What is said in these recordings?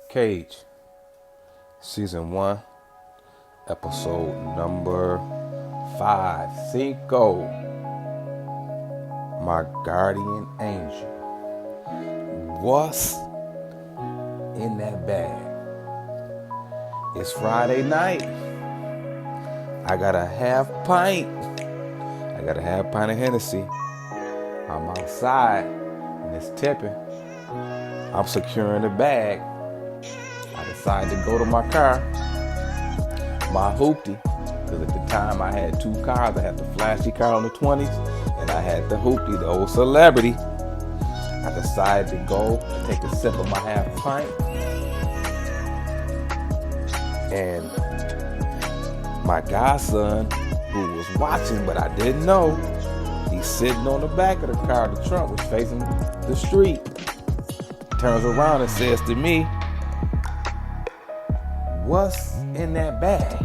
Cage, Season 1, Episode number 5. Cinco, my guardian angel. What's in that bag? It's Friday night. I got a half pint. I got a half pint of Hennessy. I'm outside and it's tipping. I'm securing the bag. I decided to go to my car, my hoopty, because at the time I had two cars. I had the flashy car on the 20s, and I had the hoopty, the old celebrity. I decided to go and take a sip of my half pint, and my godson, who was watching but I didn't know, he's sitting on the back of the car. The trunk was facing the street. Turns around and says to me, "What's in that bag?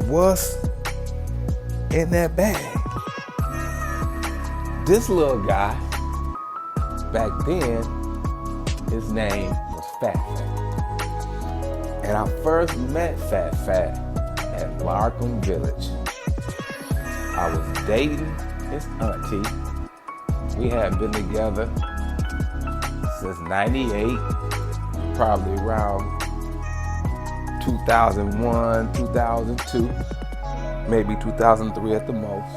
What's in that bag?" This little guy, back then, his name was Fat Fat. And I first met Fat Fat at Larkham Village. I was dating his auntie. We had been together since 98, probably around 2001, 2002, maybe 2003 at the most.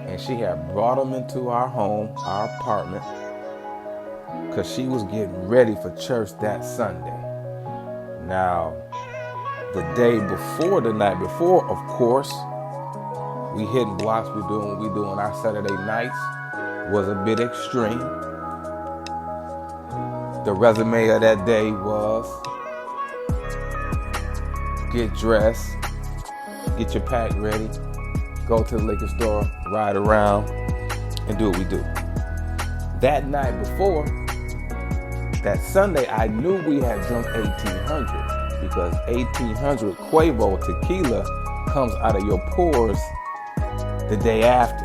And she had brought him into our home, our apartment, because she was getting ready for church that Sunday. Now, the day before, the night before, of course, we hitting blocks, we doing what we do on our Saturday nights, was a bit extreme. The resume of that day was get dressed, get your pack ready, go to the liquor store, ride around, and do what we do. That night before, that Sunday, I knew we had drunk 1800 because 1800 Quavo tequila comes out of your pores the day after.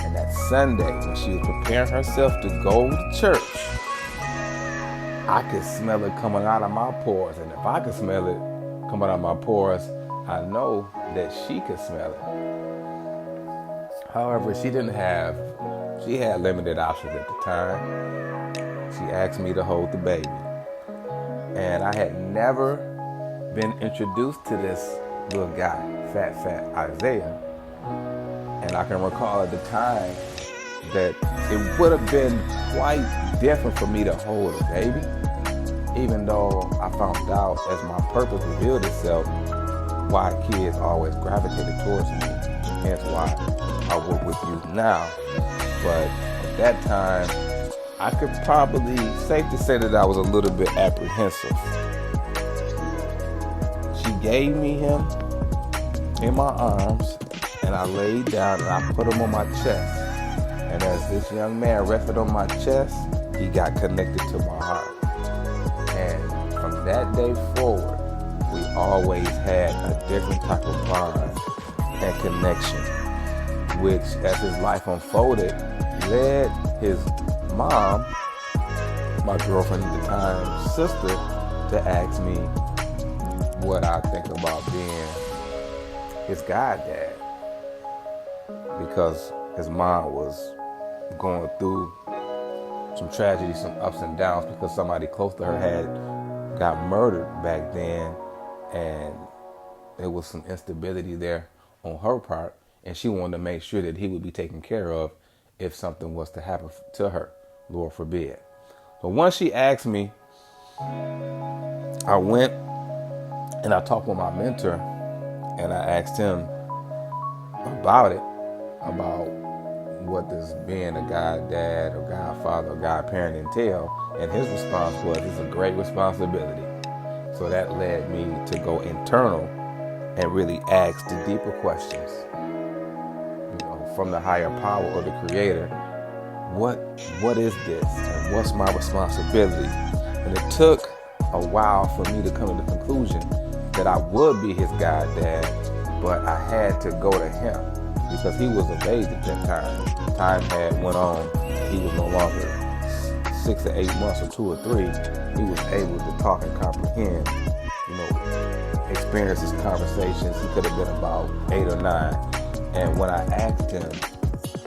And that Sunday, when she was preparing herself to go to church, I could smell it coming out of my pores. And if I could smell it coming out of my pores, I know that she could smell it. However, she had limited options at the time. She asked me to hold the baby. And I had never been introduced to this little guy, Fat Isaiah. And I can recall at the time that it would have been quite different for me to hold a baby, even though I found out as my purpose revealed itself why kids always gravitated towards me, hence why I work with youth now. But at that time, I could probably, safe to say that I was a little bit apprehensive. She gave me him in my arms, and I laid down and I put him on my chest. And as this young man rested on my chest, he got connected to my heart. And from that day forward, we always had a different type of bond and connection, which as his life unfolded, led his mom, my girlfriend at the time, sister, to ask me what I think about being his goddad, because his mom was going through some tragedy, some ups and downs, because somebody close to her had got murdered back then, and there was some instability there on her part, and she wanted to make sure that he would be taken care of if something was to happen to her, Lord forbid. But once she asked me, I went and I talked with my mentor, and I asked him about it, about what does being a goddad or godfather or godparent entail, and his response was, it's a great responsibility. So that led me to go internal and really ask the deeper questions, from the higher power or the creator. What is this, and what's my responsibility? And it took a while for me to come to the conclusion that I would be his goddad, but I had to go to him because he was of age at that time. Time had went on, he was no longer 6 to 8 months or 2 or 3, he was able to talk and comprehend, experience his conversations. He could have been about 8 or 9. And when I asked him,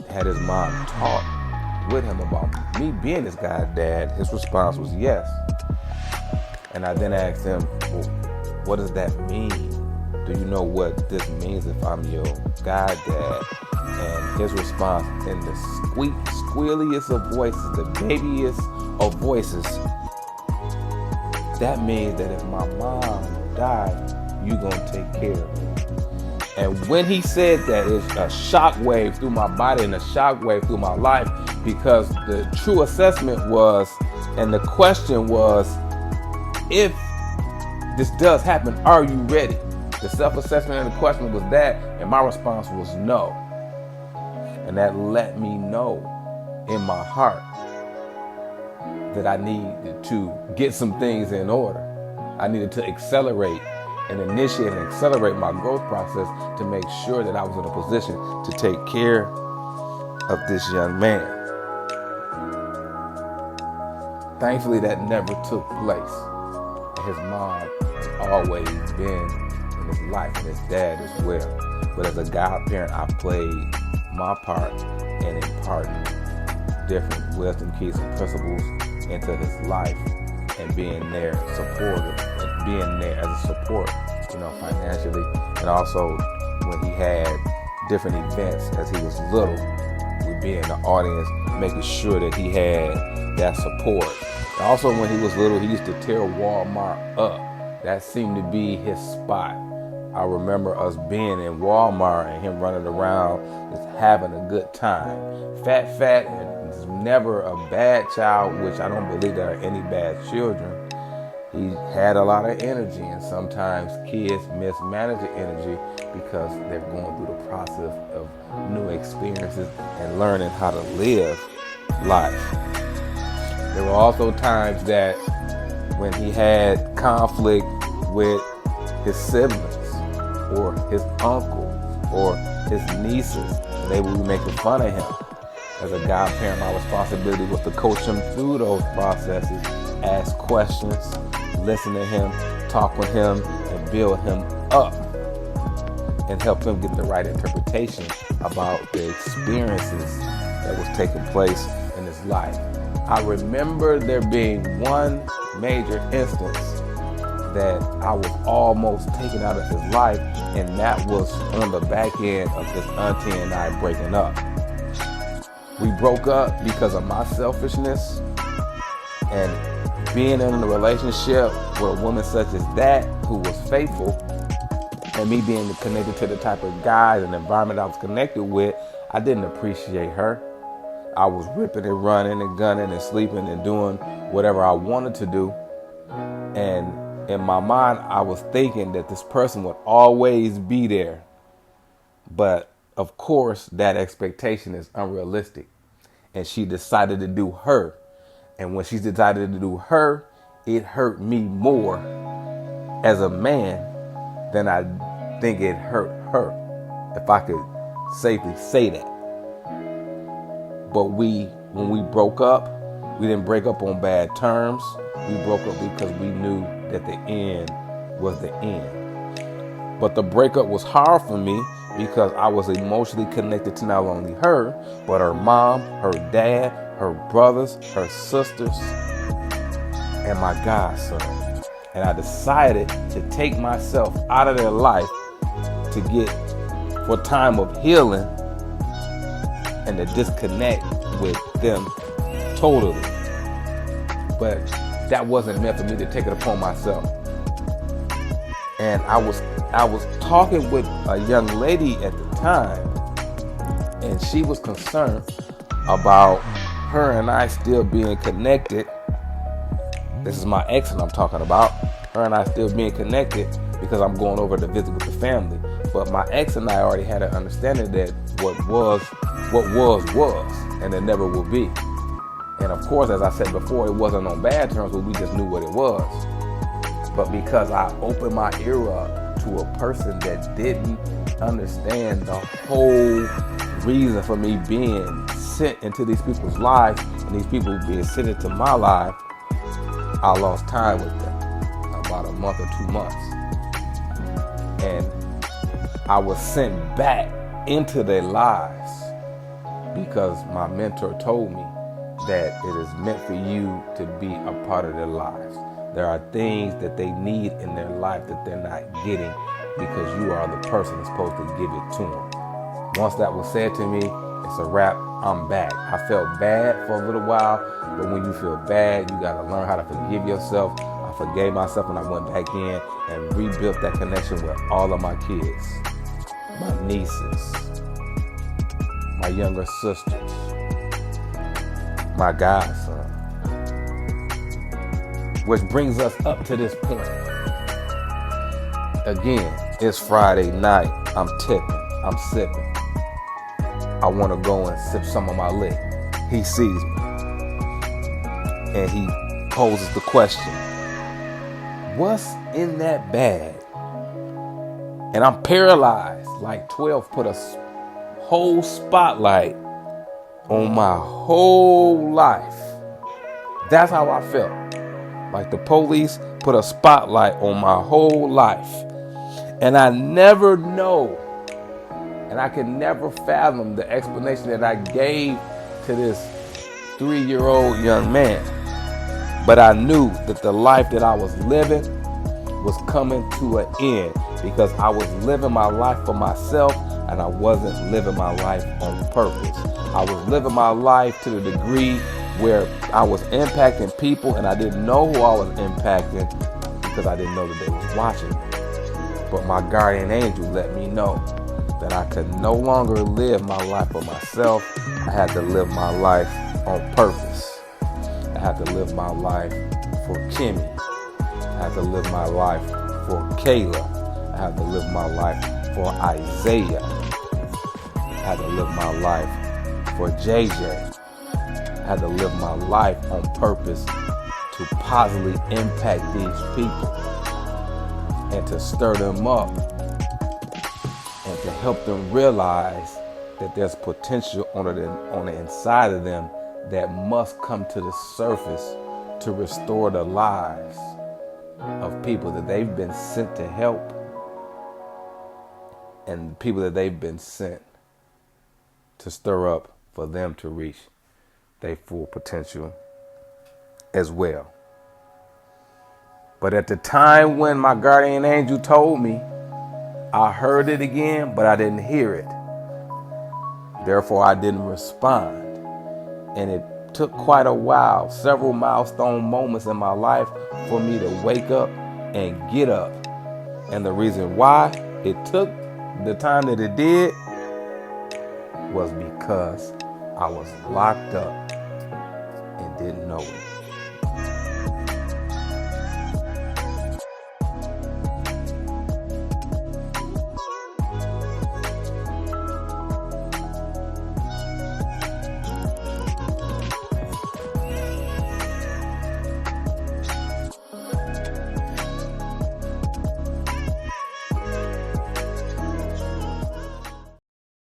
had his mom talked with him about me being this guy's dad, his response was yes. And I then asked him, well, what does that mean? Do you know what this means if I'm your god dad? And his response, in the squealiest of voices, the babiest of voices, that means that if my mom died, you gonna take care of me. And when he said that, it's a shockwave through my body and a shockwave through my life, because the true assessment was, and the question was, if this does happen, are you ready? The self-assessment and the question was that, and my response was no. And that let me know in my heart that I needed to get some things in order. I needed to accelerate and initiate and accelerate my growth process to make sure that I was in a position to take care of this young man. Thankfully, that never took place. And his mom has always been in his life, and his dad as well. But as a godparent, I played my part in imparting different wisdom, keys, and principles into his life, and being there supportive, and being there as a support, financially, and also when he had different events as he was little, we'd be in the audience making sure that he had that support. And also when he was little, he used to tear Walmart up. That seemed to be his spot. I remember us being in Walmart and him running around just having a good time. Fat, and never a bad child, which I don't believe there are any bad children. He had a lot of energy, and sometimes kids mismanage the energy because they're going through the process of new experiences and learning how to live life. There were also times that when he had conflict with his siblings or his uncle or his nieces, they would be making fun of him. As a godparent, my responsibility was to coach him through those processes, ask questions, listen to him, talk with him, and build him up, and help him get the right interpretation about the experiences that was taking place in his life. I remember there being one major instance that I was almost taken out of his life, and that was on the back end of his auntie and I breaking up. We broke up because of my selfishness, and being in a relationship with a woman such as that who was faithful, and me being connected to the type of guys and environment I was connected with, I didn't appreciate her. I was ripping and running and gunning and sleeping and doing whatever I wanted to do. And in my mind, I was thinking that this person would always be there. But of course, that expectation is unrealistic. And she decided to do her. And when she decided to do her, it hurt me more as a man than I think it hurt her, if I could safely say that. But when we broke up, we didn't break up on bad terms. We broke up because we knew that the end was the end. But the breakup was hard for me because I was emotionally connected to not only her, but her mom, her dad, her brothers, her sisters, and my godson. And I decided to take myself out of their life to get for time of healing and to disconnect with them totally. But that wasn't meant for me to take it upon myself. And I was talking with a young lady at the time, and she was concerned about her and I still being connected. This is my ex that I'm talking about. Her and I still being connected because I'm going over to visit with the family. But my ex and I already had an understanding that what was, and it never will be. And of course, as I said before, it wasn't on bad terms, but we just knew what it was. But because I opened my ear up to a person that didn't understand the whole reason for me being sent into these people's lives and these people being sent into my life, I lost time with them about a month or 2 months. And I was sent back into their lives because my mentor told me that it is meant for you to be a part of their lives. There are things that they need in their life that they're not getting because you are the person that's supposed to give it to them. Once that was said to me, it's a wrap. I'm back. I felt bad for a little while, but when you feel bad, you got to learn how to forgive yourself. I forgave myself and I went back in and rebuilt that connection with all of my kids, my nieces, my younger sisters, my godson. Which brings us up to this point. Again, it's Friday night. I'm tipping. I'm sipping. I want to go and sip some of my lick. He sees me. And he poses the question, what's in that bag? And I'm paralyzed. Like 12 put a whole spotlight on my whole life. That's how I felt. Like the police put a spotlight on my whole life. And I never know, and I can never fathom the explanation that I gave to this 3-year-old young man. But I knew that the life that I was living was coming to an end because I was living my life for myself and I wasn't living my life on purpose. I was living my life to the degree where I was impacting people and I didn't know who I was impacting because I didn't know that they was watching me. But my guardian angel let me know that I could no longer live my life for myself. I had to live my life on purpose. I had to live my life for Kimmy. I had to live my life for Kayla. I had to live my life for Isaiah. I had to live my life for JJ. I had to live my life on purpose to positively impact these people and to stir them up and to help them realize that there's potential on the inside of them that must come to the surface to restore the lives of people that they've been sent to help and people that they've been sent to stir up for them to reach their full potential as well. But at the time when my guardian angel told me, I heard it again, but I didn't hear it. Therefore, I didn't respond. And it took quite a while, several milestone moments in my life for me to wake up and get up. And the reason why it took the time that it did was because I was locked up and didn't know it.